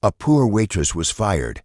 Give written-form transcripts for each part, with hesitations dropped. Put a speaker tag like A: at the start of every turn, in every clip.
A: A poor waitress was fired.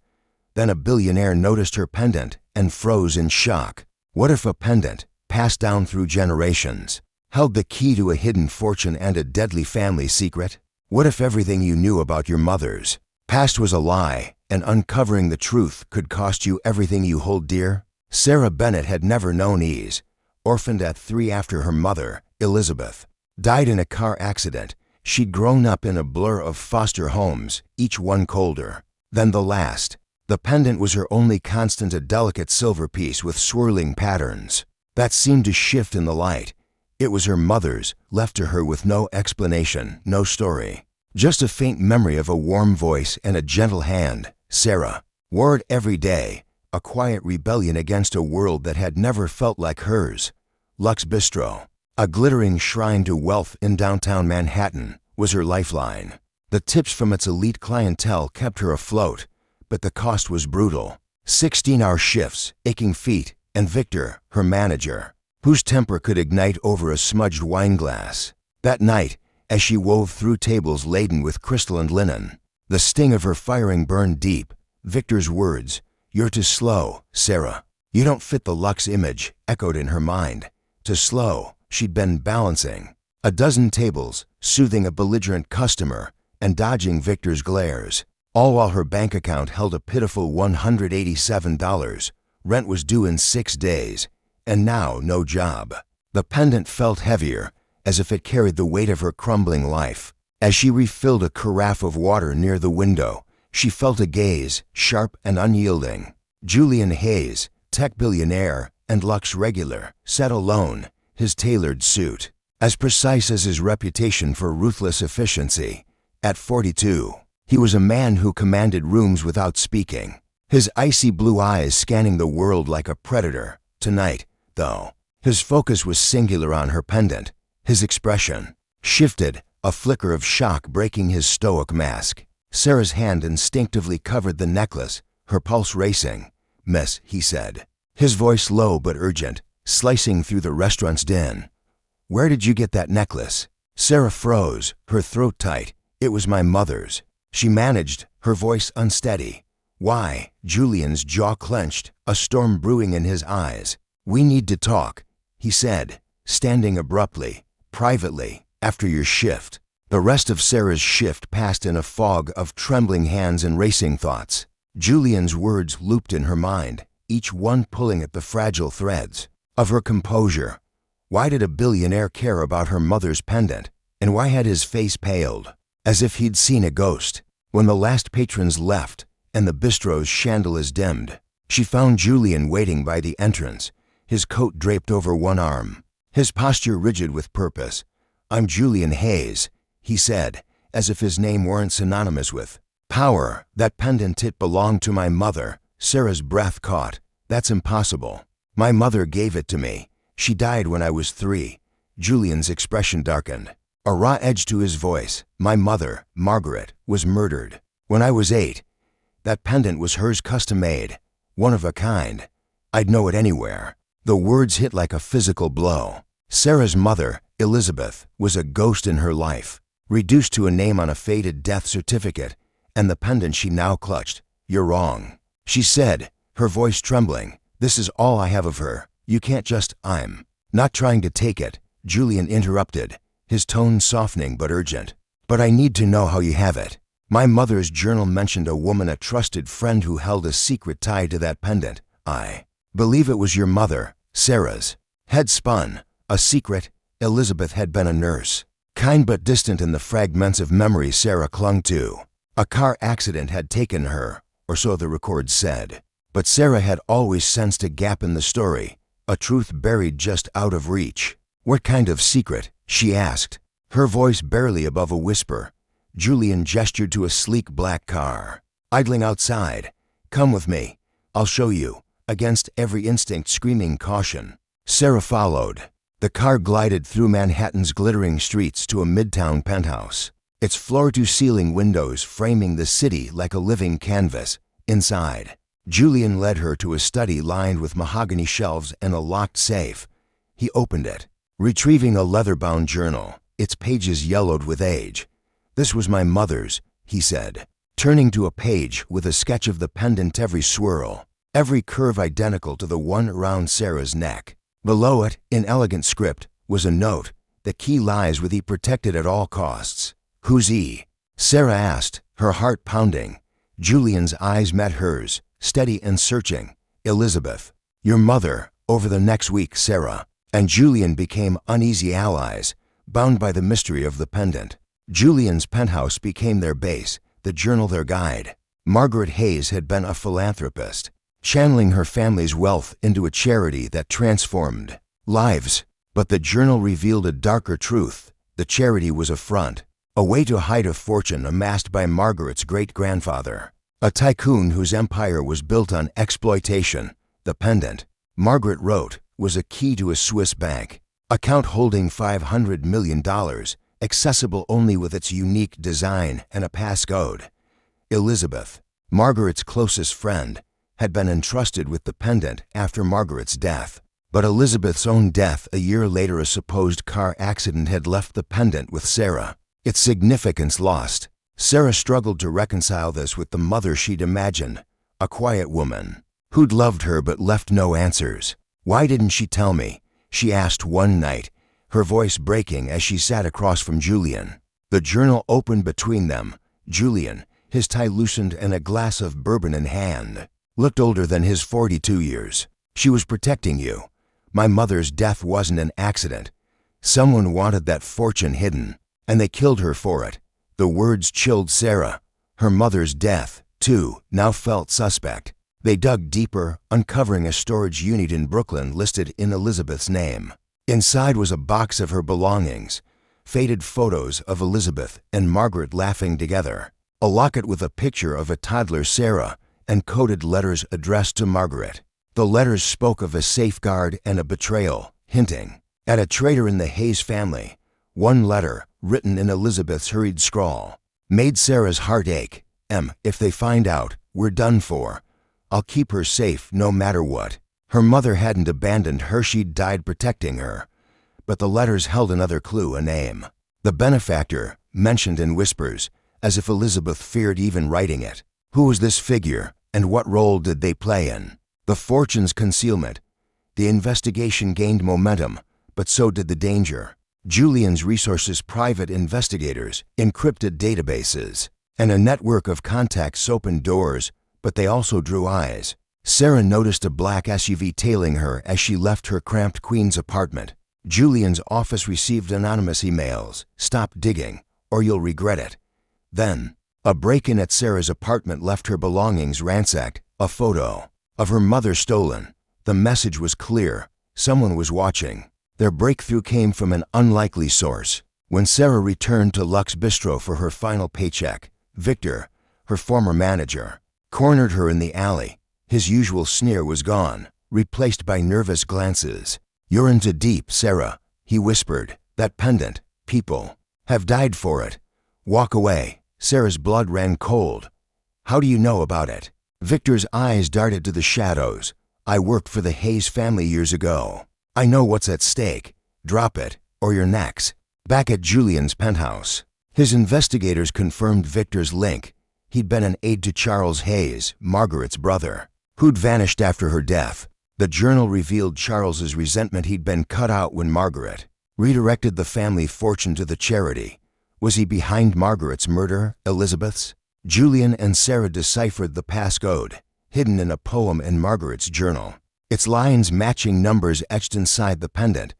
A: Then a billionaire noticed her pendant and froze in shock. What if a pendant, passed down through generations, held the key to a hidden fortune and a deadly family secret? What if everything you knew about your mother's past was a lie, and uncovering the truth could cost you everything you hold dear? Sarah Bennett had never known ease. Orphaned at 3 after her mother, Elizabeth, died in a car accident, she'd grown up in a blur of foster homes, each one colder than the last. The pendant was her only constant, a delicate silver piece with swirling patterns that seemed to shift in the light. It was her mother's, left to her with no explanation, no story. Just a faint memory of a warm voice and a gentle hand. Sarah wore it every day, a quiet rebellion against a world that had never felt like hers. Lux Bistro, a glittering shrine to wealth in downtown Manhattan, was her lifeline. The tips from its elite clientele kept her afloat, but the cost was brutal. 16-hour shifts, aching feet, and Victor, her manager, whose temper could ignite over a smudged wine glass. That night, as she wove through tables laden with crystal and linen, the sting of her firing burned deep. Victor's words, "You're too slow, Sarah. You don't fit the Lux image," echoed in her mind. Too slow. She'd been balancing a dozen tables, soothing a belligerent customer, and dodging Victor's glares, all while her bank account held a pitiful $187. Rent was due in 6 days, and now no job. The pendant felt heavier, as if it carried the weight of her crumbling life. As she refilled a carafe of water near the window, she felt a gaze, sharp and unyielding. Julian Hayes, tech billionaire and Lux regular, sat alone, his tailored suit as precise as his reputation for ruthless efficiency. At 42, he was a man who commanded rooms without speaking, his icy blue eyes scanning the world like a predator. Tonight, though, his focus was singular on her pendant. His expression shifted, a flicker of shock breaking his stoic mask. Sarah's hand instinctively covered the necklace, her pulse racing. "Miss," he said, his voice low but urgent, slicing through the restaurant's din. "Where did you get that necklace?" Sarah froze, her throat tight. "It was my mother's," she managed, her voice unsteady. "Why?" Julian's jaw clenched, a storm brewing in his eyes. "We need to talk," he said, standing abruptly. "Privately, after your shift." The rest of Sarah's shift passed in a fog of trembling hands and racing thoughts. Julian's words looped in her mind, each one pulling at the fragile threads of her composure. Why did a billionaire care about her mother's pendant? And why had his face paled, as if he'd seen a ghost? When the last patrons left and the bistro's chandeliers dimmed, she found Julian waiting by the entrance, his coat draped over one arm, his posture rigid with purpose. "I'm Julian Hayes," he said, as if his name weren't synonymous with power. "That pendant, it belonged to my mother." Sarah's breath caught. "That's impossible. My mother gave it to me. She died when I was 3. Julian's expression darkened, a raw edge to his voice. "My mother, Margaret, was murdered when I was 8. That pendant was hers, custom-made, one of a kind. I'd know it anywhere." The words hit like a physical blow. Sarah's mother, Elizabeth, was a ghost in her life, reduced to a name on a faded death certificate, and the pendant she now clutched. "You're wrong," she said, her voice trembling. "This is all I have of her. You can't just—" "I'm not trying to take it," Julian interrupted, his tone softening but urgent. "But I need to know how you have it. My mother's journal mentioned a woman, a trusted friend, who held a secret tied to that pendant. I believe it was your mother." Sarah's head spun. A secret? Elizabeth had been a nurse, kind but distant in the fragments of memory Sarah clung to. A car accident had taken her, or so the records said. But Sarah had always sensed a gap in the story, a truth buried just out of reach. "What kind of secret?" she asked, her voice barely above a whisper. Julian gestured to a sleek black car, idling outside. "Come with me. I'll show you." Against every instinct screaming caution, Sarah followed. The car glided through Manhattan's glittering streets to a midtown penthouse, its floor-to-ceiling windows framing the city like a living canvas. Inside, Julian led her to a study lined with mahogany shelves and a locked safe. He opened it, retrieving a leather-bound journal, its pages yellowed with age. "This was my mother's," he said. turning to a page with a sketch of the pendant, every swirl, every curve identical to the one around Sarah's neck. Below it, in elegant script, was a note: "The key lies with E, protected at all costs." "Who's E?" Sarah asked, her heart pounding. Julian's eyes met hers, steady and searching. "Elizabeth, your mother, over the next week." Sarah and Julian became uneasy allies, bound by the mystery of the pendant. Julian's penthouse became their base, the journal their guide. Margaret Hayes had been a philanthropist, channeling her family's wealth into a charity that transformed lives. But the journal revealed a darker truth. The charity was a front, a way to hide a fortune amassed by Margaret's great-grandfather, a tycoon whose empire was built on exploitation. The pendant, Margaret wrote, was a key to a Swiss bank account holding $500 million, accessible only with its unique design and a passcode. Elizabeth, Margaret's closest friend, had been entrusted with the pendant after Margaret's death. But Elizabeth's own death a year later, a supposed car accident, had left the pendant with Sarah, its significance lost. Sarah struggled to reconcile this with the mother she'd imagined, a quiet woman who'd loved her but left no answers. "Why didn't she tell me?" she asked one night, her voice breaking as she sat across from Julian. The journal opened between them. Julian, his tie loosened and a glass of bourbon in hand, looked older than his 42 years. "She was protecting you. My mother's death wasn't an accident. Someone wanted that fortune hidden, and they killed her for it." The words chilled Sarah. Her mother's death, too, now felt suspect. They dug deeper, uncovering a storage unit in Brooklyn listed in Elizabeth's name. Inside was a box of her belongings, faded photos of Elizabeth and Margaret laughing together, a locket with a picture of a toddler Sarah, and coded letters addressed to Margaret. The letters spoke of a safeguard and a betrayal, hinting at a traitor in the Hayes family. One letter, written in Elizabeth's hurried scrawl, made Sarah's heart ache. If they find out, we're done for. I'll keep her safe no matter what." Her mother hadn't abandoned her, she'd died protecting her. But the letters held another clue, a name. The benefactor, mentioned in whispers, as if Elizabeth feared even writing it. Who was this figure, and what role did they play in the fortune's concealment? The investigation gained momentum, but so did the danger. Julian's resources, private investigators, encrypted databases, and a network of contacts opened doors, but they also drew eyes. Sarah noticed a black SUV tailing her as she left her cramped Queens apartment. Julian's office received anonymous emails: "Stop digging, or you'll regret it." Then, a break-in at Sarah's apartment left her belongings ransacked, a photo of her mother stolen. The message was clear: someone was watching. Their breakthrough came from an unlikely source. When Sarah returned to Lux Bistro for her final paycheck, Victor, her former manager, cornered her in the alley. His usual sneer was gone, replaced by nervous glances. "You're into deep, Sarah," he whispered. "That pendant, people have died for it. Walk away." Sarah's blood ran cold. "How do you know about it?" Victor's eyes darted to the shadows. "I worked for the Hayes family years ago. I know what's at stake. Drop it, or you're next." Back at Julian's penthouse, his investigators confirmed Victor's link. He'd been an aide to Charles Hayes, Margaret's brother, who'd vanished after her death. The journal revealed Charles's resentment. He'd been cut out when Margaret redirected the family fortune to the charity. Was he behind Margaret's murder, Elizabeth's? Julian and Sarah deciphered the passcode, hidden in a poem in Margaret's journal, its lines matching numbers etched inside the pendant.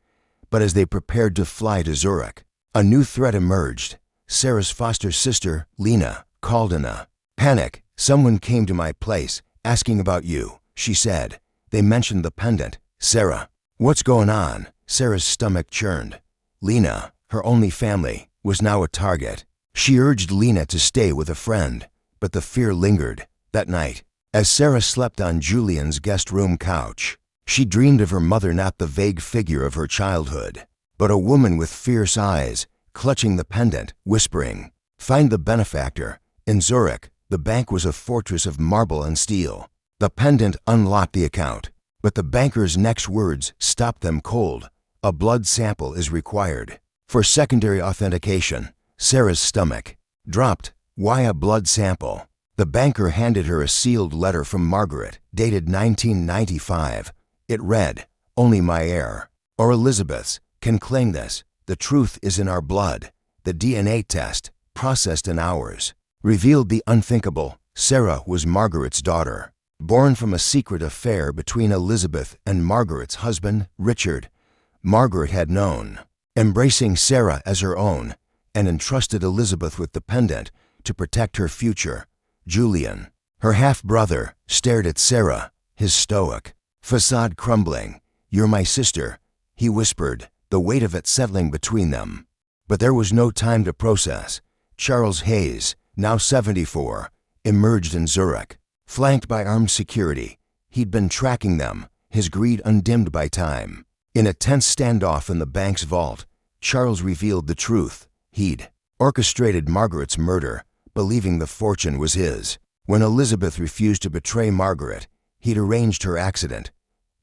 A: But as they prepared to fly to Zurich, a new threat emerged. Sarah's foster sister, Lena, called in a panic. "Someone came to my place, asking about you," she said. "They mentioned the pendant." "Sarah, what's going on?" Sarah's stomach churned. Lena, her only family, was now a target. She urged Lena to stay with a friend, but the fear lingered. That night, as Sarah slept on Julian's guest room couch, she dreamed of her mother, not the vague figure of her childhood, but a woman with fierce eyes, clutching the pendant, whispering, "Find the benefactor." In Zurich, the bank was a fortress of marble and steel. The pendant unlocked the account, but the banker's next words stopped them cold. "A blood sample is required for secondary authentication." Sarah's stomach dropped. Why a blood sample? The banker handed her a sealed letter from Margaret, dated 1995. It read, "Only my heir, or Elizabeth's, can claim this. The truth is in our blood. The DNA test, processed in hours, revealed the unthinkable. Sarah was Margaret's daughter, born from a secret affair between Elizabeth and Margaret's husband, Richard. Margaret had known, embracing Sarah as her own, and entrusted Elizabeth with the pendant to protect her future. Julian, her half-brother, stared at Sarah, his stoic facade crumbling. "You're my sister," he whispered, the weight of it settling between them. But there was no time to process. Charles Hayes, now 74, emerged in Zurich, flanked by armed security. He'd been tracking them, his greed undimmed by time. In a tense standoff in the bank's vault, Charles revealed the truth. He'd orchestrated Margaret's murder, believing the fortune was his. When Elizabeth refused to betray Margaret, he'd arranged her accident.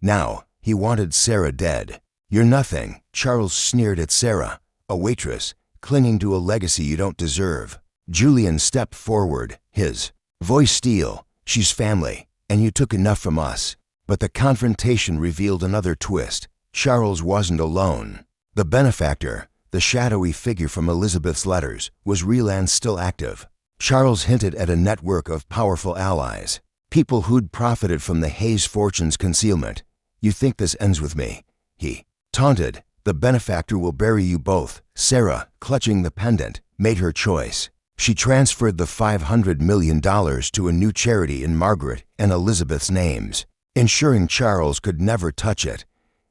A: Now, he wanted Sarah dead. "You're nothing," Charles sneered at Sarah, a waitress, clinging to a legacy you don't deserve. Julian stepped forward, his voice steel. "She's family, and you took enough from us." But the confrontation revealed another twist. Charles wasn't alone. The benefactor, the shadowy figure from Elizabeth's letters, was real and still active. Charles hinted at a network of powerful allies, people who'd profited from the Hayes fortune's concealment. "You think this ends with me?" he taunted. "The benefactor will bury you both." Sarah, clutching the pendant, made her choice. She transferred the $500 million to a new charity in Margaret and Elizabeth's names, ensuring Charles could never touch it.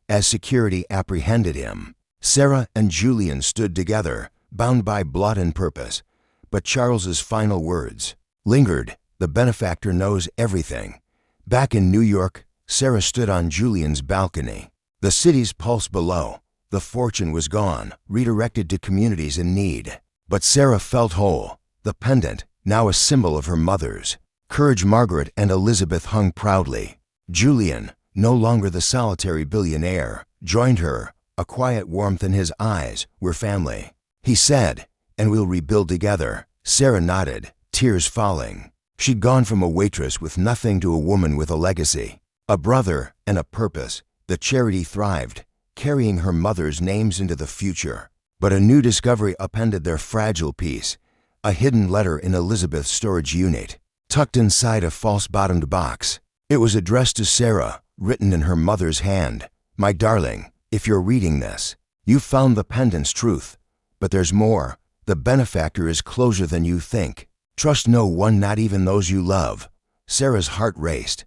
A: As security apprehended him, Sarah and Julian stood together, bound by blood and purpose. But Charles's final words lingered. "The benefactor knows everything." Back in New York, Sarah stood on Julian's balcony. The city's pulse below. The fortune was gone, redirected to communities in need. But Sarah felt whole. The pendant, now a symbol of her mother's courage, Margaret and Elizabeth hung proudly. Julian, no longer the solitary billionaire, joined her, a quiet warmth in his eyes. "We're family," he said, "and we'll rebuild together." Sarah nodded, tears falling. She'd gone from a waitress with nothing to a woman with a legacy, a brother, and a purpose. The charity thrived, carrying her mother's names into the future. But a new discovery upended their fragile peace. A hidden letter in Elizabeth's storage unit, tucked inside a false-bottomed box. It was addressed to Sarah, written in her mother's hand. "My darling, if you're reading this, you've found the pendant's truth. But there's more. The benefactor is closer than you think. Trust no one, not even those you love." Sarah's heart raced.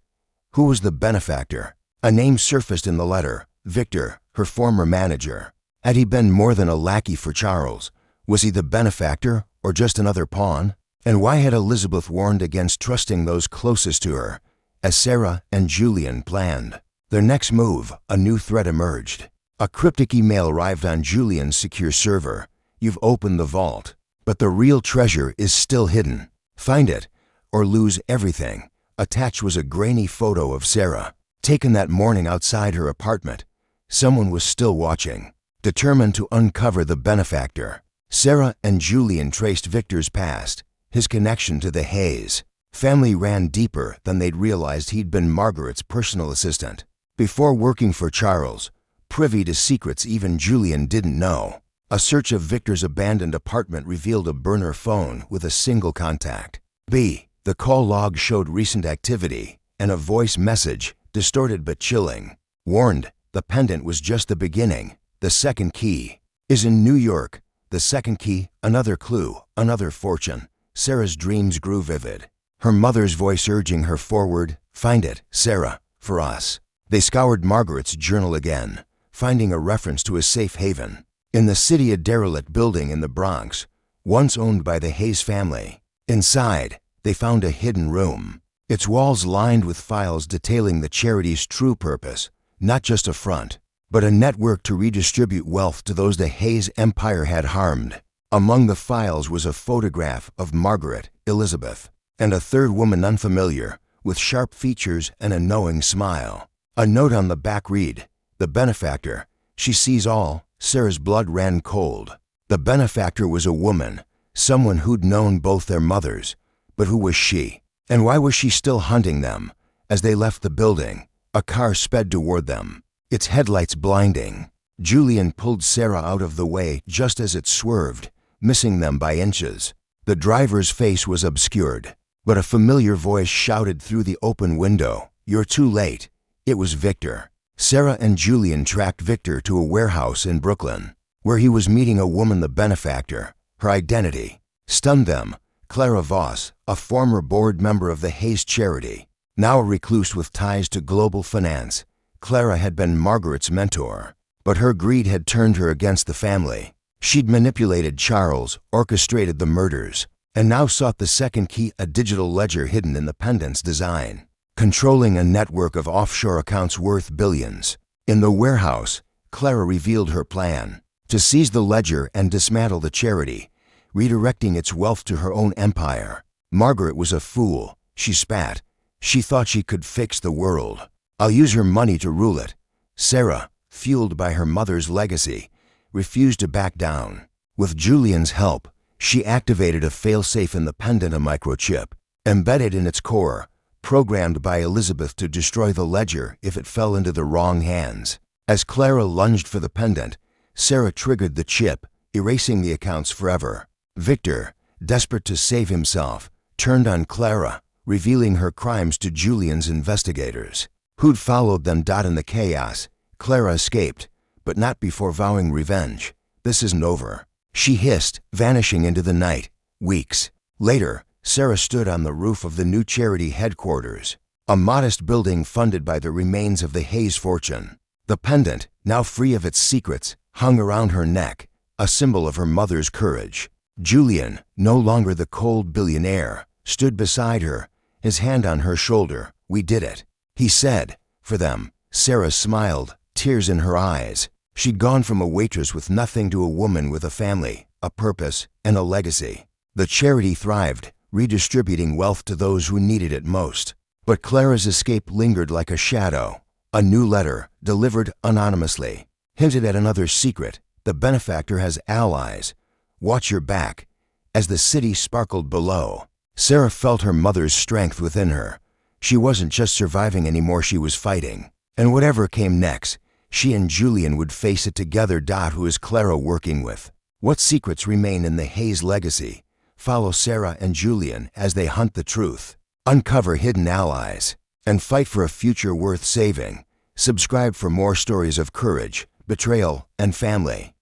A: Who was the benefactor? A name surfaced in the letter: Victor, her former manager. Had he been more than a lackey for Charles? Was he the benefactor, or just another pawn? And why had Elizabeth warned against trusting those closest to her, as Sarah and Julian planned? Their next move, a new threat emerged. A cryptic email arrived on Julian's secure server. "You've opened the vault, but the real treasure is still hidden. Find it, or lose everything." Attached was a grainy photo of Sarah, taken that morning outside her apartment. Someone was still watching, determined to uncover the benefactor. Sarah and Julian traced Victor's past, his connection to the Hayes family ran deeper than they'd realized. He'd been Margaret's personal assistant before working for Charles, privy to secrets even Julian didn't know. A search of Victor's abandoned apartment revealed a burner phone with a single contact. The call log showed recent activity, and a voice message, distorted but chilling, warned the pendant was just the beginning. "The second key is in New York." The second key, another clue, another fortune. Sarah's dreams grew vivid, her mother's voice urging her forward. "Find it, Sarah, for us." They scoured Margaret's journal again, finding a reference to a safe haven. In the city, a derelict building in the Bronx, once owned by the Hayes family. Inside, they found a hidden room, its walls lined with files detailing the charity's true purpose, not just a front, but a network to redistribute wealth to those the Hayes empire had harmed. Among the files was a photograph of Margaret, Elizabeth, and a third woman unfamiliar, with sharp features and a knowing smile. A note on the back read, "The benefactor. She sees all." Sarah's blood ran cold. The benefactor was a woman, someone who'd known both their mothers. But who was she? And why was she still hunting them? As they left the building, a car sped toward them, its headlights blinding. Julian pulled Sarah out of the way just as it swerved, missing them by inches. The driver's face was obscured, but a familiar voice shouted through the open window, "You're too late." It was Victor. Sarah and Julian tracked Victor to a warehouse in Brooklyn, where he was meeting a woman, the benefactor. Her identity stunned them. Clara Voss, a former board member of the Hayes charity, now a recluse with ties to global finance. Clara had been Margaret's mentor, but her greed had turned her against the family. She'd manipulated Charles, orchestrated the murders, and now sought the second key, a digital ledger hidden in the Pendant's design, controlling a network of offshore accounts worth billions. In the warehouse, Clara revealed her plan to seize the ledger and dismantle the charity, redirecting its wealth to her own empire. Margaret was a fool, she spat. She thought she could fix the world. "I'll use her money to rule it." Sarah, fueled by her mother's legacy, refused to back down. With Julian's help, she activated a failsafe in the Pendant, a microchip, embedded in its core, programmed by Elizabeth to destroy the ledger if it fell into the wrong hands. As Clara lunged for the Pendant, Sarah triggered the chip, erasing the accounts forever. Victor, desperate to save himself, turned on Clara, revealing her crimes to Julian's investigators, who'd followed them. In the chaos, Clara escaped, but not before vowing revenge. "This isn't over," she hissed, vanishing into the night. Weeks later, Sarah stood on the roof of the new charity headquarters, a modest building funded by the remains of the Hayes fortune. The pendant, now free of its secrets, hung around her neck, a symbol of her mother's courage. Julian, no longer the cold billionaire, stood beside her, his hand on her shoulder. "We did it," he said. "For them." Sarah smiled, tears in her eyes. She'd gone from a waitress with nothing to a woman with a family, a purpose, and a legacy. The charity thrived, redistributing wealth to those who needed it most. But Clara's escape lingered like a shadow. A new letter, delivered anonymously, hinted at another secret. "The benefactor has allies. Watch your back." As the city sparkled below, Sarah felt her mother's strength within her. She wasn't just surviving anymore, she was fighting. And whatever came next, she and Julian would face it together. Who is Clara working with? What secrets remain in the Hayes legacy? Follow Sarah and Julian as they hunt the truth, uncover hidden allies, and fight for a future worth saving. Subscribe for more stories of courage, betrayal, and family.